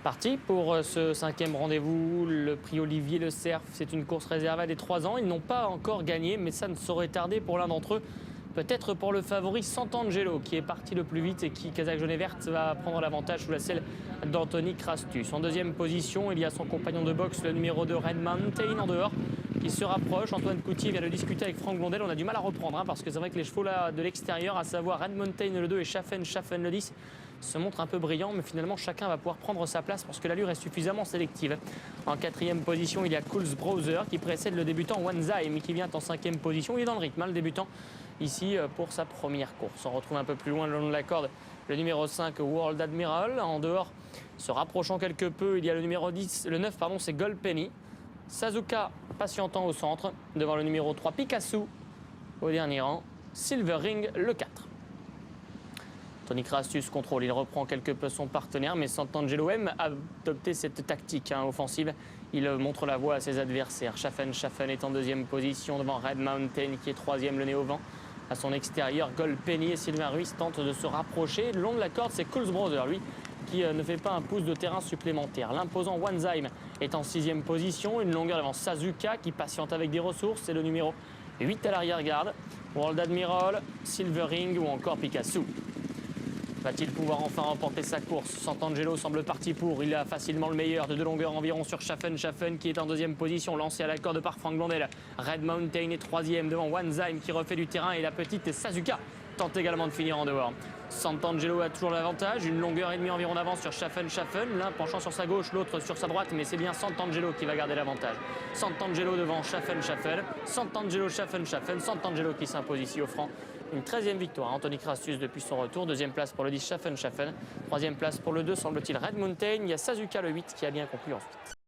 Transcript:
Parti pour ce 5e rendez-vous, le prix Olivier Le Cerf. C'est une course réservée à des 3 ans. Ils n'ont pas encore gagné, mais ça ne saurait tarder pour l'un d'entre eux. Peut-être pour le favori Sant'Angelo, qui est parti le plus vite et qui, Kazakh jaune et verte, va prendre l'avantage sous la selle d'Anthony Crastus. En deuxième position, il y a son compagnon de boxe, le numéro 2, Red Mountain, en dehors, qui se rapproche. Antoine Coutier vient de discuter avec Franck Blondel. On a du mal à reprendre, parce que c'est vrai que les chevaux là de l'extérieur, à savoir Red Mountain le 2 et Schaffen le 10, se montrent un peu brillants, mais finalement chacun va pouvoir prendre sa place parce que l'allure est suffisamment sélective. En 4e position, il y a Cools Browser qui précède le débutant Wanzaim, qui vient en 5e position. Il est dans le rythme, le débutant, ici pour sa première course. On retrouve un peu plus loin le long de la corde le numéro 5, World Admiral. En dehors, se rapprochant quelque peu, il y a le numéro 10, le 9, pardon, c'est Gold Penny. Sazuka patientant au centre, devant le numéro 3, Picasso au dernier rang. Silver Ring, le 4. Tony Crastus contrôle, il reprend quelque peu son partenaire, mais Sant'Angelo aime adopter cette tactique offensive. Il montre la voie à ses adversaires. Schaffen est en 2e position devant Red Mountain qui est 3e, le nez au vent. À son extérieur, Gold Penny et Sylvain Ruiz tentent de se rapprocher. Le long de la corde, c'est Cools Brother, lui, qui ne fait pas un pouce de terrain supplémentaire. L'imposant Wanzaim est en 6e position, une longueur devant Sazuka qui patiente avec des ressources. C'est le numéro 8 à l'arrière-garde. World Admiral, Silver Ring ou encore Picasso. Va-t-il pouvoir enfin remporter sa course? Sant'Angelo semble parti pour. Il a facilement le meilleur de 2 longueurs environ sur Schaffen qui est en 2e position, lancé à la corde par Franck Blondel. Red Mountain est 3e devant Wanzaim qui refait du terrain et la petite Sazuka tente également de finir en dehors. Sant'Angelo a toujours l'avantage, une longueur et demie environ d'avance sur Schaffen, l'un penchant sur sa gauche, l'autre sur sa droite, mais c'est bien Sant'Angelo qui va garder l'avantage. Sant'Angelo devant Schaffen, Sant'Angelo, Sant'Angelo qui s'impose ici au franc. Une 13e victoire, Anthony Crastus depuis son retour. 2e place pour le 10, Schaffen. 3e place pour le 2, semble-t-il, Red Mountain. Il y a Sazuka le 8 qui a bien conclu ensuite.